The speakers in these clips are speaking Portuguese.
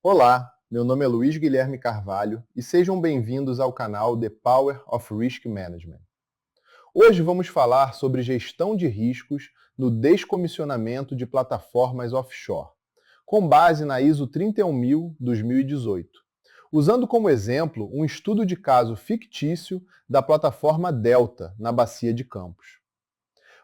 Olá, meu nome é Luiz Guilherme Carvalho e sejam bem-vindos ao canal The Power of Risk Management. Hoje vamos falar sobre gestão de riscos no descomissionamento de plataformas offshore, com base na ISO 31000-2018, usando como exemplo um estudo de caso fictício da plataforma Delta, na Bacia de Campos.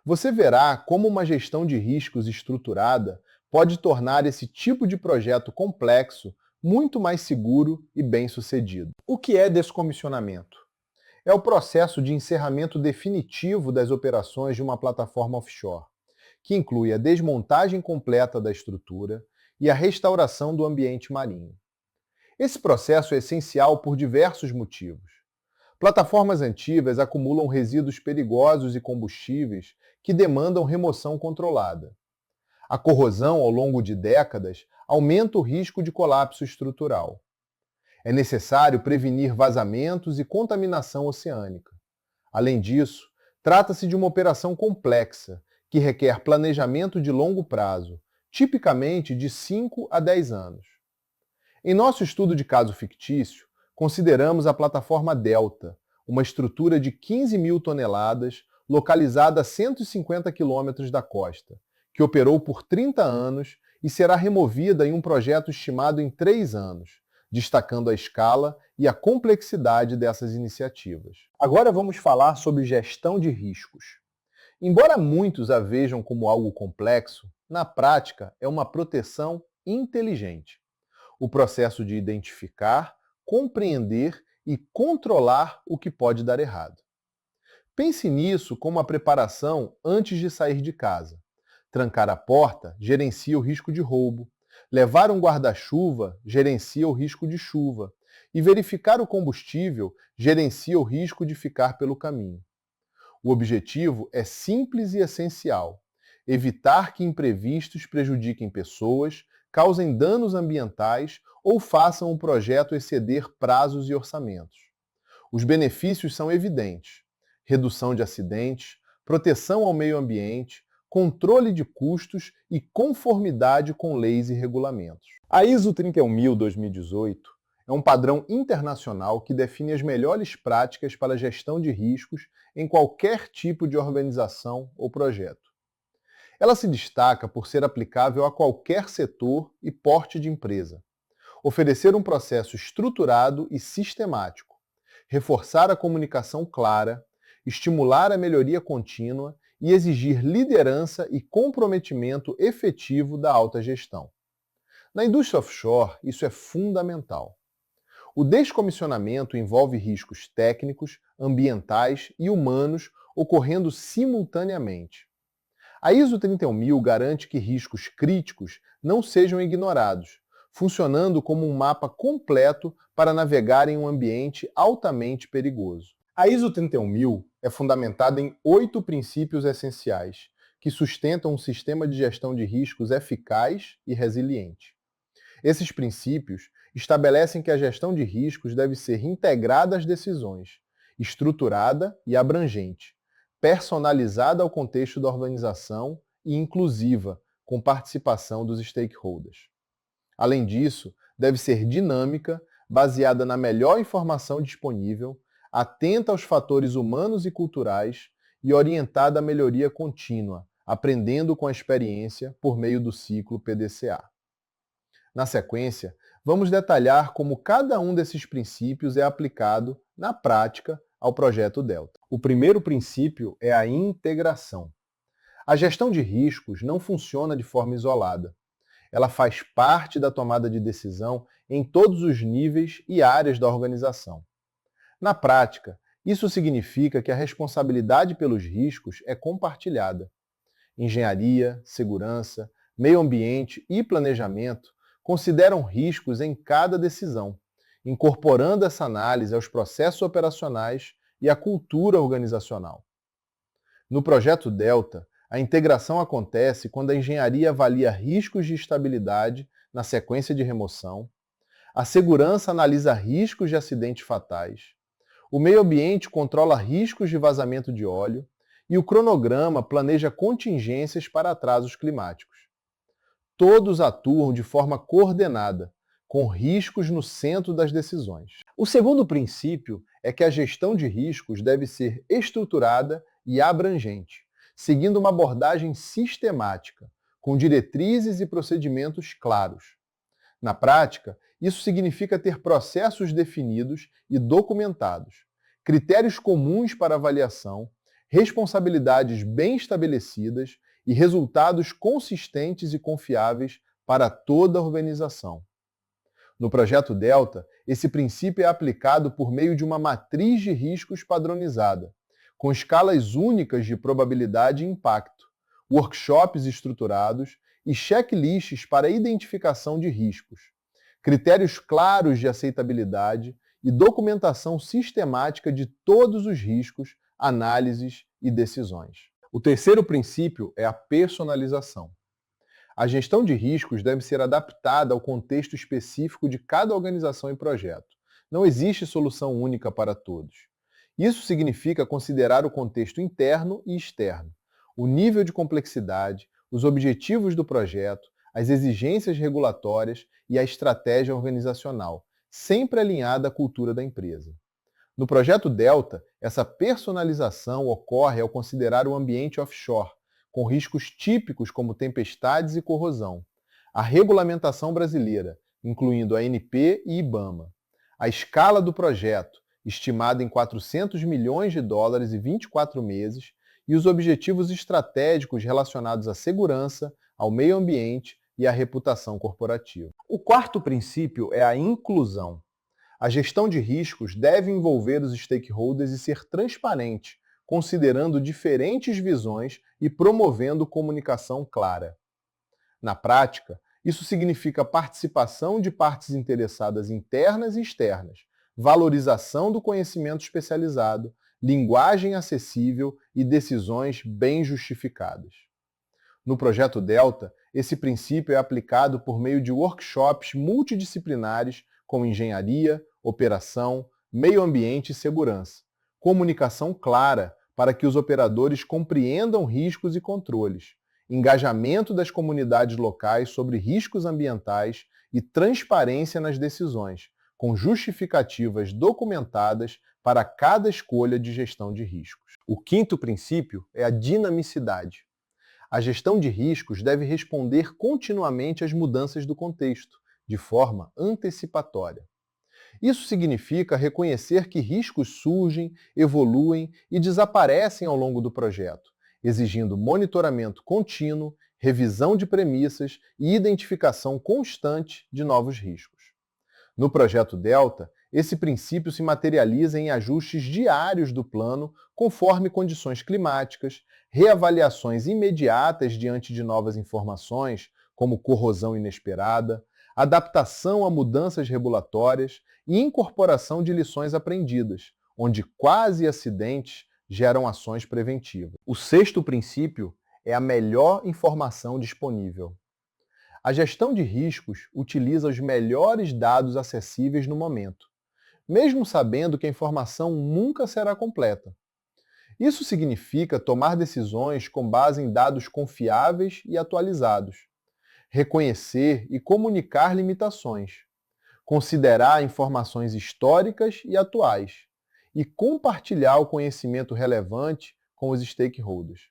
Você verá como uma gestão de riscos estruturada pode tornar esse tipo de projeto complexo muito mais seguro e bem-sucedido. O que é descomissionamento? É o processo de encerramento definitivo das operações de uma plataforma offshore, que inclui a desmontagem completa da estrutura e a restauração do ambiente marinho. Esse processo é essencial por diversos motivos. Plataformas antigas acumulam resíduos perigosos e combustíveis que demandam remoção controlada. A corrosão ao longo de décadas aumenta o risco de colapso estrutural. É necessário prevenir vazamentos e contaminação oceânica. Além disso, trata-se de uma operação complexa, que requer planejamento de longo prazo, tipicamente de 5 a 10 anos. Em nosso estudo de caso fictício, consideramos a plataforma Delta, uma estrutura de 15 mil toneladas, localizada a 150 quilômetros da costa, que operou por 30 anos e será removida em um projeto estimado em 3 anos, destacando a escala e a complexidade dessas iniciativas. Agora vamos falar sobre gestão de riscos. Embora muitos a vejam como algo complexo, na prática é uma proteção inteligente. O processo de identificar, compreender e controlar o que pode dar errado. Pense nisso como a preparação antes de sair de casa. Trancar a porta gerencia o risco de roubo. Levar um guarda-chuva gerencia o risco de chuva. E verificar o combustível gerencia o risco de ficar pelo caminho. O objetivo é simples e essencial: evitar que imprevistos prejudiquem pessoas, causem danos ambientais ou façam o projeto exceder prazos e orçamentos. Os benefícios são evidentes: redução de acidentes, proteção ao meio ambiente, controle de custos e conformidade com leis e regulamentos. A ISO 31000-2018 é um padrão internacional que define as melhores práticas para a gestão de riscos em qualquer tipo de organização ou projeto. Ela se destaca por ser aplicável a qualquer setor e porte de empresa, oferecer um processo estruturado e sistemático, reforçar a comunicação clara, estimular a melhoria contínua e exigir liderança e comprometimento efetivo da alta gestão. Na indústria offshore, isso é fundamental. O descomissionamento envolve riscos técnicos, ambientais e humanos ocorrendo simultaneamente. A ISO 31000 garante que riscos críticos não sejam ignorados, funcionando como um mapa completo para navegar em um ambiente altamente perigoso. A ISO 31000 é fundamentada em 8 princípios essenciais, que sustentam um sistema de gestão de riscos eficaz e resiliente. Esses princípios estabelecem que a gestão de riscos deve ser integrada às decisões, estruturada e abrangente, personalizada ao contexto da organização e inclusiva, com participação dos stakeholders. Além disso, deve ser dinâmica, baseada na melhor informação disponível, atenta aos fatores humanos e culturais e orientada à melhoria contínua, aprendendo com a experiência por meio do ciclo PDCA. Na sequência, vamos detalhar como cada um desses princípios é aplicado, na prática, ao projeto Delta. O primeiro princípio é a integração. A gestão de riscos não funciona de forma isolada. Ela faz parte da tomada de decisão em todos os níveis e áreas da organização. Na prática, isso significa que a responsabilidade pelos riscos é compartilhada. Engenharia, segurança, meio ambiente e planejamento consideram riscos em cada decisão, incorporando essa análise aos processos operacionais e à cultura organizacional. No projeto Delta, a integração acontece quando a engenharia avalia riscos de estabilidade na sequência de remoção, a segurança analisa riscos de acidentes fatais, o meio ambiente controla riscos de vazamento de óleo e o cronograma planeja contingências para atrasos climáticos. Todos atuam de forma coordenada, com riscos no centro das decisões. O segundo princípio é que a gestão de riscos deve ser estruturada e abrangente, seguindo uma abordagem sistemática, com diretrizes e procedimentos claros. Na prática, isso significa ter processos definidos e documentados, critérios comuns para avaliação, responsabilidades bem estabelecidas e resultados consistentes e confiáveis para toda a organização. No projeto Delta, esse princípio é aplicado por meio de uma matriz de riscos padronizada, com escalas únicas de probabilidade e impacto, workshops estruturados e checklists para identificação de riscos, critérios claros de aceitabilidade e documentação sistemática de todos os riscos, análises e decisões. O terceiro princípio é a personalização. A gestão de riscos deve ser adaptada ao contexto específico de cada organização e projeto. Não existe solução única para todos. Isso significa considerar o contexto interno e externo, o nível de complexidade, os objetivos do projeto, as exigências regulatórias e a estratégia organizacional, sempre alinhada à cultura da empresa. No projeto Delta, essa personalização ocorre ao considerar o ambiente offshore, com riscos típicos como tempestades e corrosão, a regulamentação brasileira, incluindo a ANP e IBAMA, a escala do projeto, estimada em 400 milhões de dólares e 24 meses, e os objetivos estratégicos relacionados à segurança, ao meio ambiente e à reputação corporativa. O quarto princípio é a inclusão. A gestão de riscos deve envolver os stakeholders e ser transparente, considerando diferentes visões e promovendo comunicação clara. Na prática, isso significa participação de partes interessadas internas e externas, valorização do conhecimento especializado, linguagem acessível e decisões bem justificadas. No projeto Delta, esse princípio é aplicado por meio de workshops multidisciplinares com engenharia, operação, meio ambiente e segurança, comunicação clara para que os operadores compreendam riscos e controles, engajamento das comunidades locais sobre riscos ambientais e transparência nas decisões, com justificativas documentadas para cada escolha de gestão de riscos. O quinto princípio é a dinamicidade. A gestão de riscos deve responder continuamente às mudanças do contexto, de forma antecipatória. Isso significa reconhecer que riscos surgem, evoluem e desaparecem ao longo do projeto, exigindo monitoramento contínuo, revisão de premissas e identificação constante de novos riscos. No projeto Delta, esse princípio se materializa em ajustes diários do plano conforme condições climáticas, reavaliações imediatas diante de novas informações, como corrosão inesperada, adaptação a mudanças regulatórias e incorporação de lições aprendidas, onde quase acidentes geram ações preventivas. O sexto princípio é a melhor informação disponível. A gestão de riscos utiliza os melhores dados acessíveis no momento, mesmo sabendo que a informação nunca será completa. Isso significa tomar decisões com base em dados confiáveis e atualizados, reconhecer e comunicar limitações, considerar informações históricas e atuais e compartilhar o conhecimento relevante com os stakeholders.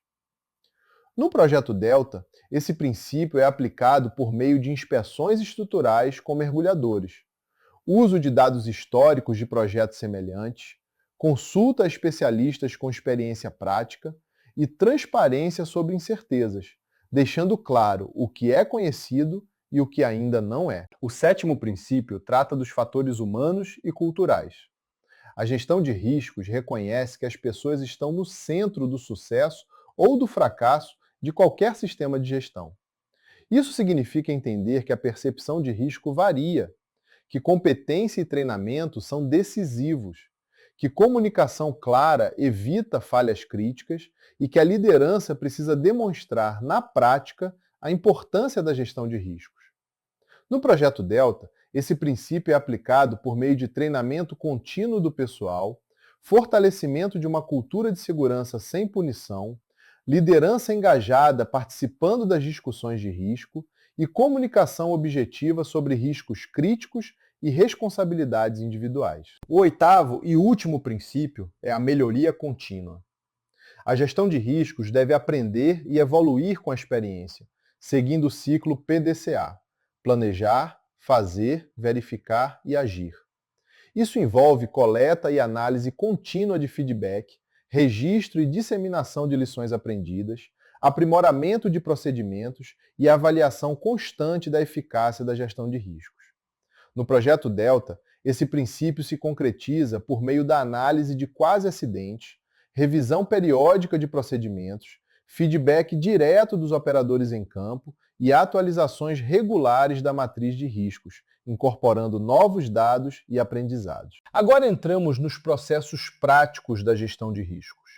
No projeto Delta, esse princípio é aplicado por meio de inspeções estruturais com mergulhadores, uso de dados históricos de projetos semelhantes, consulta a especialistas com experiência prática e transparência sobre incertezas, deixando claro o que é conhecido e o que ainda não é. O sétimo princípio trata dos fatores humanos e culturais. A gestão de riscos reconhece que as pessoas estão no centro do sucesso ou do fracasso de qualquer sistema de gestão. Isso significa entender que a percepção de risco varia, que competência e treinamento são decisivos, que comunicação clara evita falhas críticas e que a liderança precisa demonstrar na prática a importância da gestão de riscos. No projeto Delta, esse princípio é aplicado por meio de treinamento contínuo do pessoal, fortalecimento de uma cultura de segurança sem punição, liderança engajada participando das discussões de risco e comunicação objetiva sobre riscos críticos e responsabilidades individuais. O oitavo e último princípio é a melhoria contínua. A gestão de riscos deve aprender e evoluir com a experiência, seguindo o ciclo PDCA: planejar, fazer, verificar e agir. Isso envolve coleta e análise contínua de feedback, registro e disseminação de lições aprendidas, aprimoramento de procedimentos e avaliação constante da eficácia da gestão de riscos. No projeto Delta, esse princípio se concretiza por meio da análise de quase acidentes, revisão periódica de procedimentos, feedback direto dos operadores em campo e atualizações regulares da matriz de riscos, incorporando novos dados e aprendizados. Agora entramos nos processos práticos da gestão de riscos.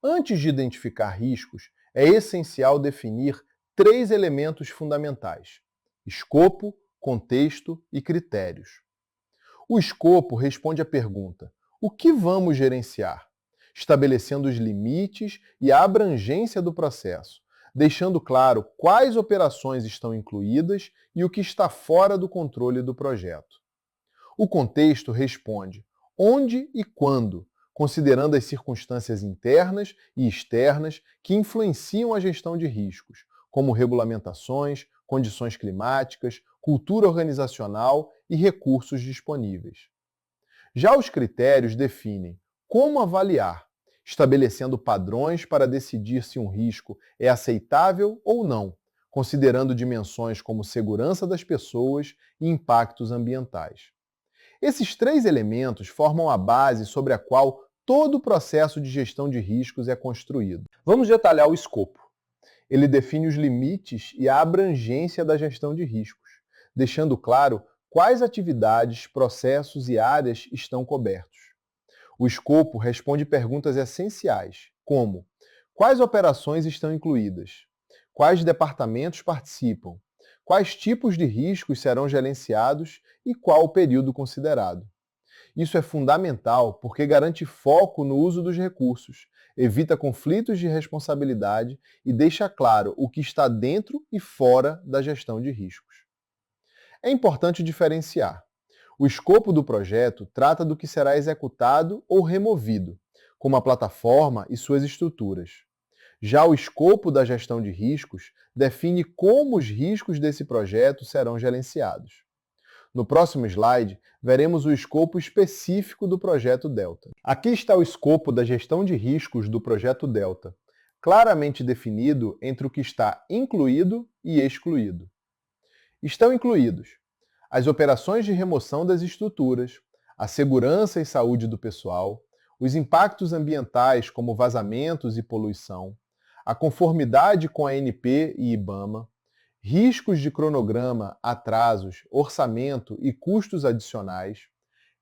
Antes de identificar riscos, é essencial definir 3 elementos fundamentais: escopo, contexto e critérios. O escopo responde à pergunta: o que vamos gerenciar? Estabelecendo os limites e a abrangência do processo, deixando claro quais operações estão incluídas e o que está fora do controle do projeto. O contexto responde onde e quando, considerando as circunstâncias internas e externas que influenciam a gestão de riscos, como regulamentações, condições climáticas, cultura organizacional e recursos disponíveis. Já os critérios definem como avaliar, estabelecendo padrões para decidir se um risco é aceitável ou não, considerando dimensões como segurança das pessoas e impactos ambientais. Esses 3 elementos formam a base sobre a qual todo o processo de gestão de riscos é construído. Vamos detalhar o escopo. Ele define os limites e a abrangência da gestão de riscos, deixando claro quais atividades, processos e áreas estão cobertos. O escopo responde perguntas essenciais, como: quais operações estão incluídas? Quais departamentos participam? Quais tipos de riscos serão gerenciados e qual o período considerado? Isso é fundamental porque garante foco no uso dos recursos, evita conflitos de responsabilidade e deixa claro o que está dentro e fora da gestão de riscos. É importante diferenciar. O escopo do projeto trata do que será executado ou removido, como a plataforma e suas estruturas. Já o escopo da gestão de riscos define como os riscos desse projeto serão gerenciados. No próximo slide, veremos o escopo específico do projeto Delta. Aqui está o escopo da gestão de riscos do projeto Delta, claramente definido entre o que está incluído e excluído. Estão incluídos as operações de remoção das estruturas, a segurança e saúde do pessoal, os impactos ambientais como vazamentos e poluição, a conformidade com a ANP e IBAMA, riscos de cronograma, atrasos, orçamento e custos adicionais,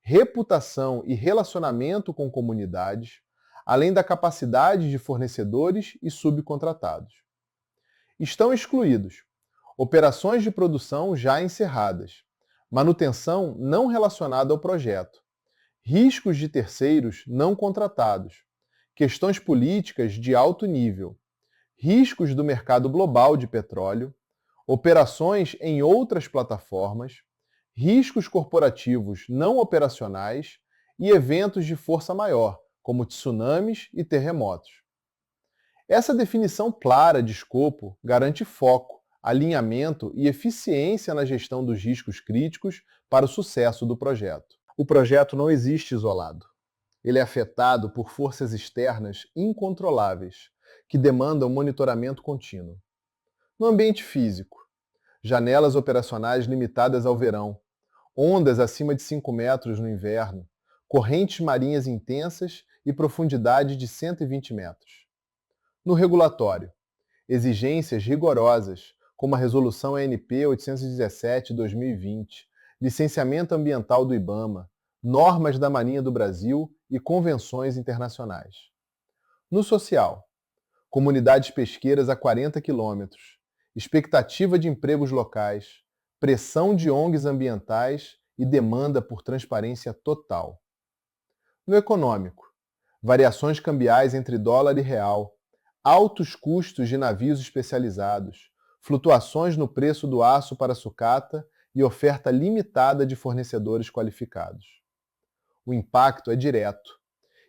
reputação e relacionamento com comunidades, além da capacidade de fornecedores e subcontratados. Estão excluídos operações de produção já encerradas, manutenção não relacionada ao projeto, riscos de terceiros não contratados, questões políticas de alto nível, riscos do mercado global de petróleo, operações em outras plataformas, riscos corporativos não operacionais e eventos de força maior, como tsunamis e terremotos. Essa definição clara de escopo garante foco, alinhamento e eficiência na gestão dos riscos críticos para o sucesso do projeto. O projeto não existe isolado. Ele é afetado por forças externas incontroláveis, que demandam monitoramento contínuo. No ambiente físico, janelas operacionais limitadas ao verão, ondas acima de 5 metros no inverno, correntes marinhas intensas e profundidade de 120 metros. No regulatório, exigências rigorosas, como a Resolução ANP 817/2020, licenciamento ambiental do IBAMA, normas da Marinha do Brasil e convenções internacionais. No social, comunidades pesqueiras a 40 quilômetros, expectativa de empregos locais, pressão de ONGs ambientais e demanda por transparência total. No econômico, variações cambiais entre dólar e real, altos custos de navios especializados, flutuações no preço do aço para sucata e oferta limitada de fornecedores qualificados. O impacto é direto.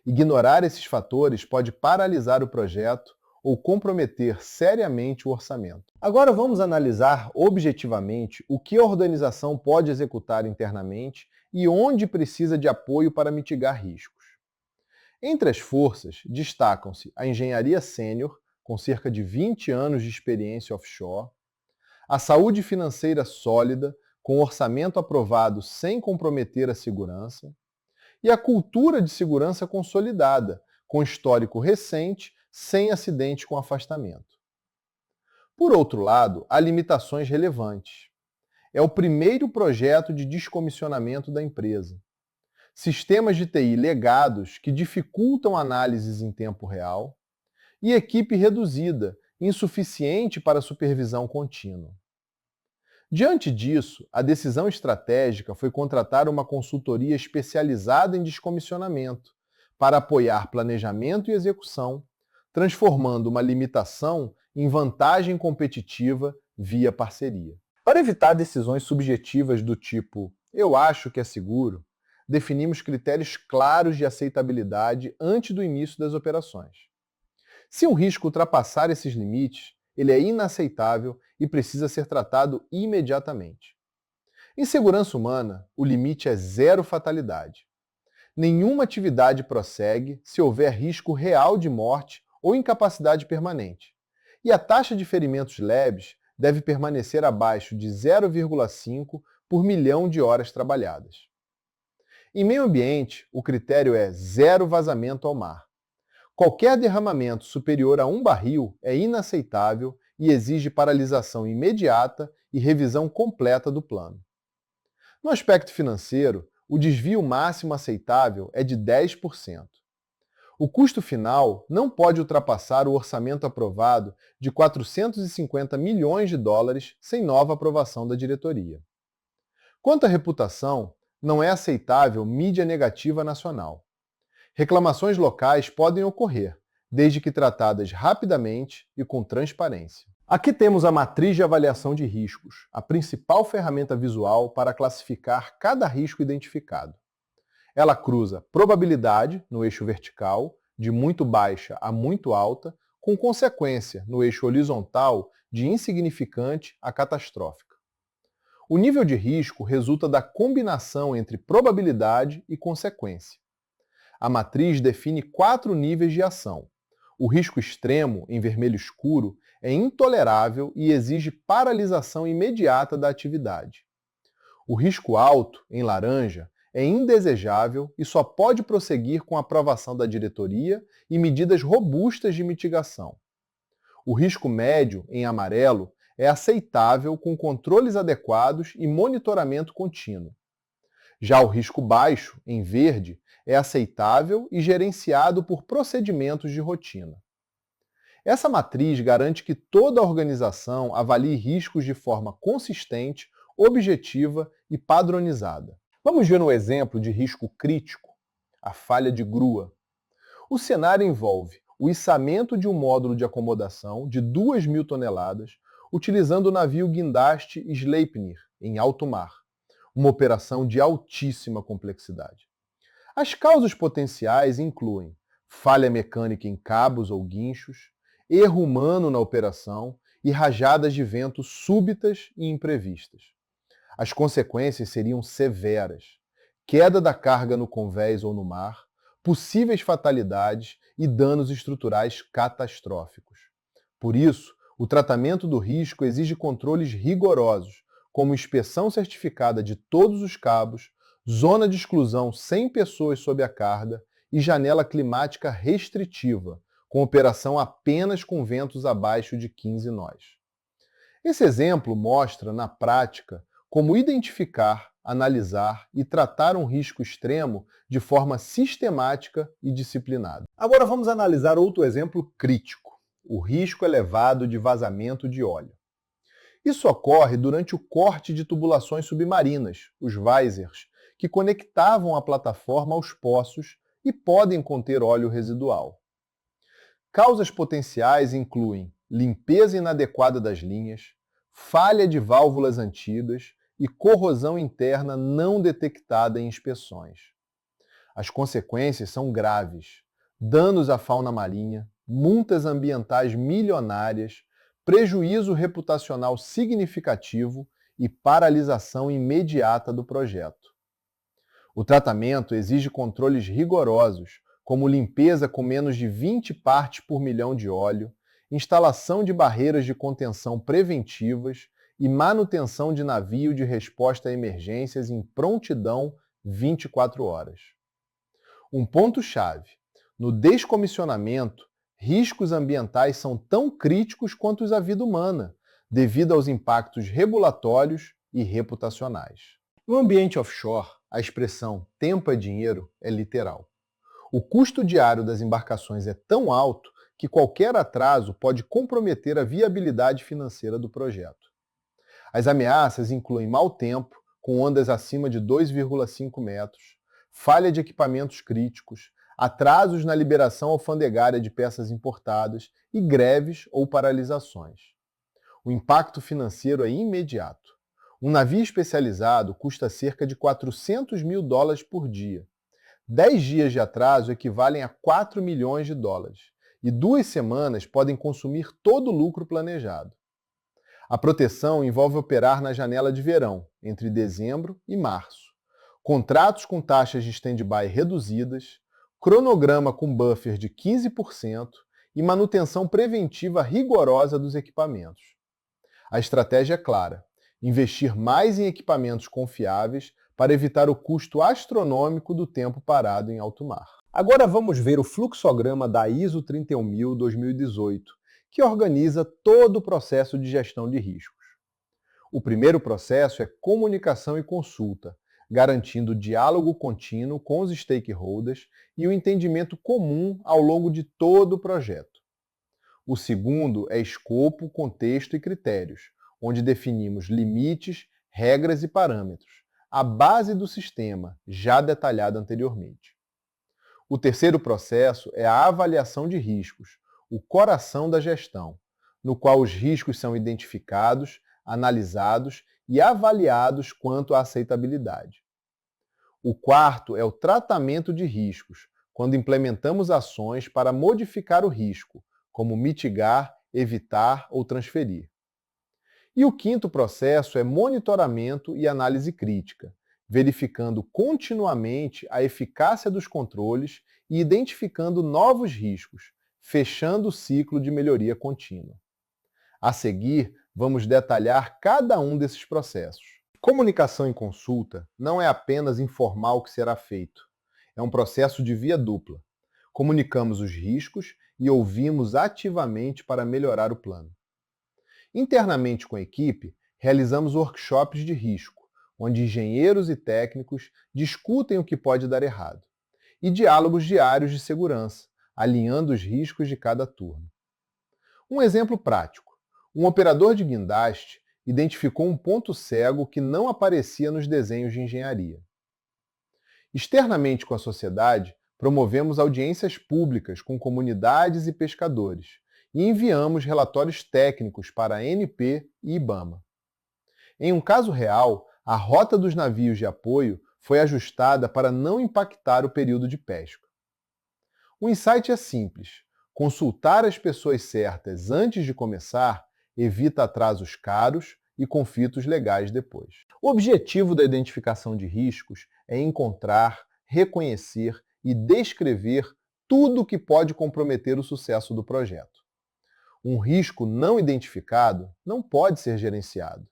Ignorar esses fatores pode paralisar o projeto ou comprometer seriamente o orçamento. Agora vamos analisar objetivamente o que a organização pode executar internamente e onde precisa de apoio para mitigar riscos. Entre as forças, destacam-se a engenharia sênior, com cerca de 20 anos de experiência offshore, a saúde financeira sólida, com orçamento aprovado sem comprometer a segurança, e a cultura de segurança consolidada, com histórico recente, sem acidente com afastamento. Por outro lado, há limitações relevantes. É o primeiro projeto de descomissionamento da empresa. Sistemas de TI legados que dificultam análises em tempo real e equipe reduzida, insuficiente para supervisão contínua. Diante disso, a decisão estratégica foi contratar uma consultoria especializada em descomissionamento para apoiar planejamento e execução, transformando uma limitação em vantagem competitiva via parceria. Para evitar decisões subjetivas do tipo "eu acho que é seguro", definimos critérios claros de aceitabilidade antes do início das operações. Se um risco ultrapassar esses limites, ele é inaceitável e precisa ser tratado imediatamente. Em segurança humana, o limite é zero fatalidade. Nenhuma atividade prossegue se houver risco real de morte ou incapacidade permanente. E a taxa de ferimentos leves deve permanecer abaixo de 0,5 por milhão de horas trabalhadas. Em meio ambiente, o critério é zero vazamento ao mar. Qualquer derramamento superior a 1 barril é inaceitável e exige paralisação imediata e revisão completa do plano. No aspecto financeiro, o desvio máximo aceitável é de 10%. O custo final não pode ultrapassar o orçamento aprovado de 450 milhões de dólares sem nova aprovação da diretoria. Quanto à reputação, não é aceitável mídia negativa nacional. Reclamações locais podem ocorrer, desde que tratadas rapidamente e com transparência. Aqui temos a matriz de avaliação de riscos, a principal ferramenta visual para classificar cada risco identificado. Ela cruza probabilidade, no eixo vertical, de muito baixa a muito alta, com consequência, no eixo horizontal, de insignificante a catastrófica. O nível de risco resulta da combinação entre probabilidade e consequência. A matriz define 4 níveis de ação. O risco extremo, em vermelho escuro, é intolerável e exige paralisação imediata da atividade. O risco alto, em laranja, é indesejável e só pode prosseguir com a aprovação da diretoria e medidas robustas de mitigação. O risco médio, em amarelo, é aceitável com controles adequados e monitoramento contínuo. Já o risco baixo, em verde, é aceitável e gerenciado por procedimentos de rotina. Essa matriz garante que toda a organização avalie riscos de forma consistente, objetiva e padronizada. Vamos ver um exemplo de risco crítico, a falha de grua. O cenário envolve o içamento de um módulo de acomodação de 2.000 toneladas, utilizando o navio guindaste Sleipnir, em alto mar, uma operação de altíssima complexidade. As causas potenciais incluem falha mecânica em cabos ou guinchos, erro humano na operação e rajadas de vento súbitas e imprevistas. As consequências seriam severas: queda da carga no convés ou no mar, possíveis fatalidades e danos estruturais catastróficos. Por isso, o tratamento do risco exige controles rigorosos, como inspeção certificada de todos os cabos, zona de exclusão sem pessoas sob a carga e janela climática restritiva, com operação apenas com ventos abaixo de 15 nós. Esse exemplo mostra, na prática, como identificar, analisar e tratar um risco extremo de forma sistemática e disciplinada. Agora vamos analisar outro exemplo crítico, o risco elevado de vazamento de óleo. Isso ocorre durante o corte de tubulações submarinas, os geysers, que conectavam a plataforma aos poços e podem conter óleo residual. Causas potenciais incluem limpeza inadequada das linhas, falha de válvulas antigas e corrosão interna não detectada em inspeções. As consequências são graves: danos à fauna marinha, multas ambientais milionárias, prejuízo reputacional significativo e paralisação imediata do projeto. O tratamento exige controles rigorosos, como limpeza com menos de 20 partes por milhão de óleo, instalação de barreiras de contenção preventivas e manutenção de navio de resposta a emergências em prontidão 24 horas. Um ponto-chave: no descomissionamento, riscos ambientais são tão críticos quanto os à vida humana, devido aos impactos regulatórios e reputacionais. No ambiente offshore, a expressão tempo é dinheiro é literal. O custo diário das embarcações é tão alto que qualquer atraso pode comprometer a viabilidade financeira do projeto. As ameaças incluem mau tempo, com ondas acima de 2,5 metros, falha de equipamentos críticos, atrasos na liberação alfandegária de peças importadas e greves ou paralisações. O impacto financeiro é imediato. Um navio especializado custa cerca de $400 mil por dia. 10 dias de atraso equivalem a $4 milhões, e 2 semanas podem consumir todo o lucro planejado. A proteção envolve operar na janela de verão, entre dezembro e março. Contratos com taxas de stand-by reduzidas, cronograma com buffer de 15% e manutenção preventiva rigorosa dos equipamentos. A estratégia é clara: investir mais em equipamentos confiáveis para evitar o custo astronômico do tempo parado em alto mar. Agora vamos ver o fluxograma da ISO 31000-2018, que organiza todo o processo de gestão de riscos. O primeiro processo é comunicação e consulta, garantindo diálogo contínuo com os stakeholders e o entendimento comum ao longo de todo o projeto. O segundo é escopo, contexto e critérios, onde definimos limites, regras e parâmetros, a base do sistema, já detalhado anteriormente. O terceiro processo é a avaliação de riscos, o coração da gestão, no qual os riscos são identificados, analisados e avaliados quanto à aceitabilidade. O quarto é o tratamento de riscos, quando implementamos ações para modificar o risco, como mitigar, evitar ou transferir. E o quinto processo é monitoramento e análise crítica, verificando continuamente a eficácia dos controles e identificando novos riscos, fechando o ciclo de melhoria contínua. A seguir, vamos detalhar cada um desses processos. Comunicação e consulta não é apenas informar o que será feito. É um processo de via dupla. Comunicamos os riscos e ouvimos ativamente para melhorar o plano. Internamente com a equipe, realizamos workshops de risco, onde engenheiros e técnicos discutem o que pode dar errado, e diálogos diários de segurança, alinhando os riscos de cada turno. Um exemplo prático: um operador de guindaste identificou um ponto cego que não aparecia nos desenhos de engenharia. Externamente com a sociedade, promovemos audiências públicas com comunidades e pescadores, e enviamos relatórios técnicos para a ANP e IBAMA. Em um caso real, a rota dos navios de apoio foi ajustada para não impactar o período de pesca. O insight é simples: consultar as pessoas certas antes de começar evita atrasos caros e conflitos legais depois. O objetivo da identificação de riscos é encontrar, reconhecer e descrever tudo o que pode comprometer o sucesso do projeto. Um risco não identificado não pode ser gerenciado.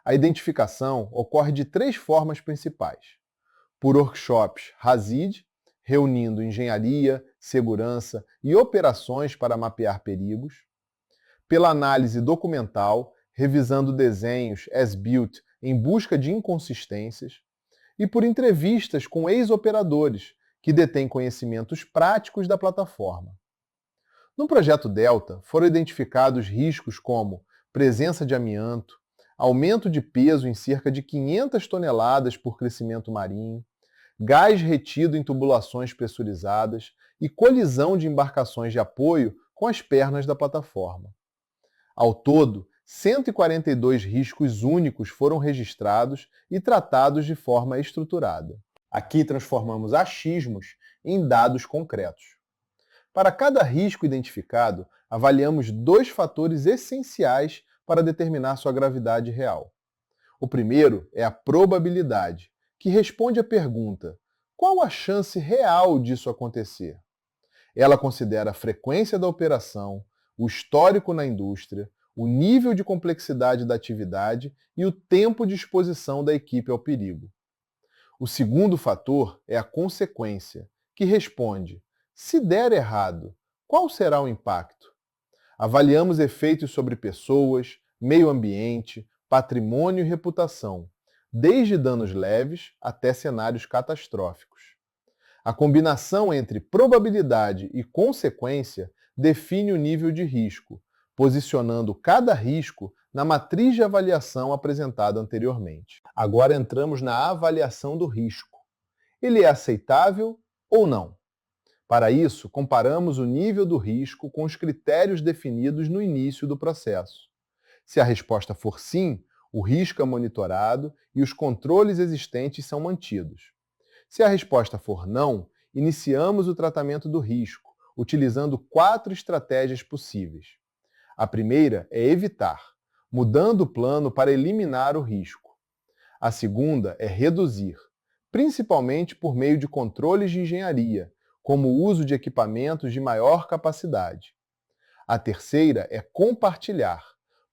A identificação ocorre de 3 formas principais: por workshops RACID, reunindo engenharia, segurança e operações para mapear perigos; pela análise documental, revisando desenhos as-built em busca de inconsistências; e por entrevistas com ex-operadores que detêm conhecimentos práticos da plataforma. No projeto Delta, foram identificados riscos como presença de amianto, aumento de peso em cerca de 500 toneladas por crescimento marinho, gás retido em tubulações pressurizadas e colisão de embarcações de apoio com as pernas da plataforma. Ao todo, 142 riscos únicos foram registrados e tratados de forma estruturada. Aqui transformamos achismos em dados concretos. Para cada risco identificado, avaliamos 2 fatores essenciais para determinar sua gravidade real. O primeiro é a probabilidade, que responde à pergunta: qual a chance real disso acontecer? Ela considera a frequência da operação, o histórico na indústria, o nível de complexidade da atividade e o tempo de exposição da equipe ao perigo. O segundo fator é a consequência, que responde: se der errado, qual será o impacto? Avaliamos efeitos sobre pessoas, meio ambiente, patrimônio e reputação, desde danos leves até cenários catastróficos. A combinação entre probabilidade e consequência define o nível de risco, posicionando cada risco na matriz de avaliação apresentada anteriormente. Agora entramos na avaliação do risco. Ele é aceitável ou não? Para isso, comparamos o nível do risco com os critérios definidos no início do processo. Se a resposta for sim, o risco é monitorado e os controles existentes são mantidos. Se a resposta for não, iniciamos o tratamento do risco, utilizando 4 estratégias possíveis. A primeira é evitar, mudando o plano para eliminar o risco. A segunda é reduzir, principalmente por meio de controles de engenharia, como o uso de equipamentos de maior capacidade. A terceira é compartilhar,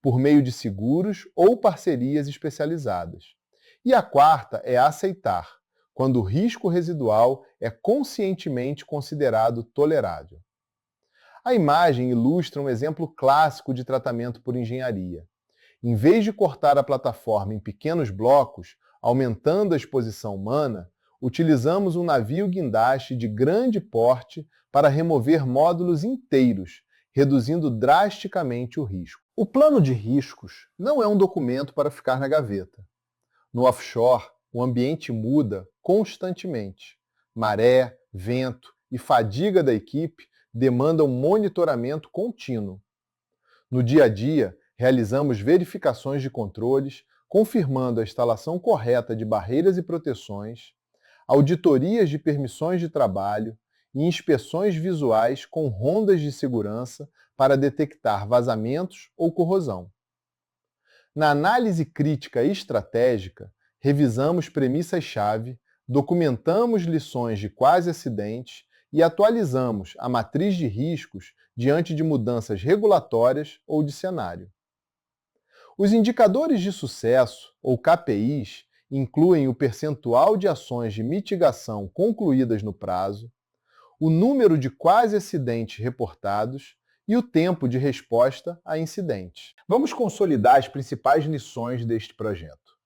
por meio de seguros ou parcerias especializadas. E a quarta é aceitar, quando o risco residual é conscientemente considerado tolerável. A imagem ilustra um exemplo clássico de tratamento por engenharia. Em vez de cortar a plataforma em pequenos blocos, aumentando a exposição humana, utilizamos um navio guindaste de grande porte para remover módulos inteiros, reduzindo drasticamente o risco. O plano de riscos não é um documento para ficar na gaveta. No offshore, o ambiente muda constantemente. Maré, vento e fadiga da equipe demandam monitoramento contínuo. No dia a dia, realizamos verificações de controles, confirmando a instalação correta de barreiras e proteções, auditorias de permissões de trabalho e inspeções visuais com rondas de segurança para detectar vazamentos ou corrosão. Na análise crítica estratégica, revisamos premissas-chave, documentamos lições de quase acidentes e atualizamos a matriz de riscos diante de mudanças regulatórias ou de cenário. Os indicadores de sucesso, ou KPIs, incluem o percentual de ações de mitigação concluídas no prazo, o número de quase acidentes reportados e o tempo de resposta a incidentes. Vamos consolidar as principais lições deste projeto.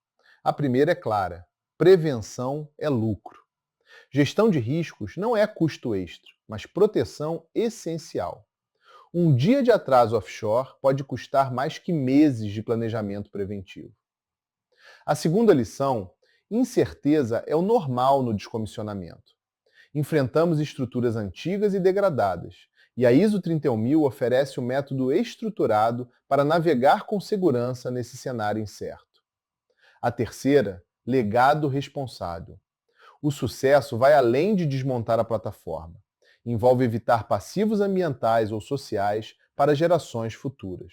A primeira é clara: prevenção é lucro. Gestão de riscos não é custo extra, mas proteção essencial. Um dia de atraso offshore pode custar mais que meses de planejamento preventivo. A segunda lição: incerteza é o normal no descomissionamento. Enfrentamos estruturas antigas e degradadas, e a ISO 31000 oferece um método estruturado para navegar com segurança nesse cenário incerto. A terceira: legado responsável. O sucesso vai além de desmontar a plataforma. Envolve evitar passivos ambientais ou sociais para gerações futuras.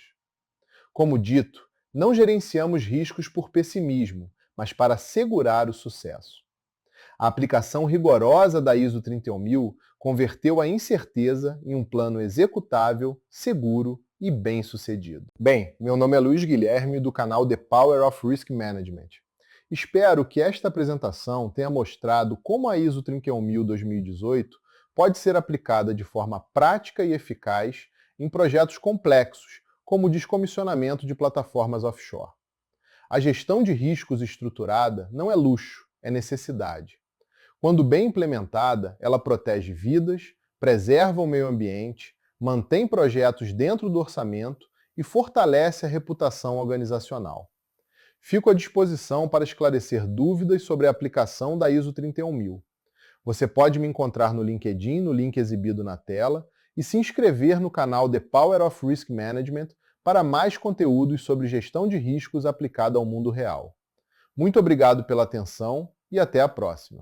Como dito, não gerenciamos riscos por pessimismo, mas para assegurar o sucesso. A aplicação rigorosa da ISO 31000 converteu a incerteza em um plano executável, seguro e bem-sucedido. Bem, meu nome é Luiz Guilherme, do canal The Power of Risk Management. Espero que esta apresentação tenha mostrado como a ISO 31000-2018 pode ser aplicada de forma prática e eficaz em projetos complexos, como o descomissionamento de plataformas offshore. A gestão de riscos estruturada não é luxo, é necessidade. Quando bem implementada, ela protege vidas, preserva o meio ambiente, mantém projetos dentro do orçamento e fortalece a reputação organizacional. Fico à disposição para esclarecer dúvidas sobre a aplicação da ISO 31000. Você pode me encontrar no LinkedIn, no link exibido na tela, e se inscrever no canal The Power of Risk Management para mais conteúdos sobre gestão de riscos aplicada ao mundo real. Muito obrigado pela atenção e até a próxima.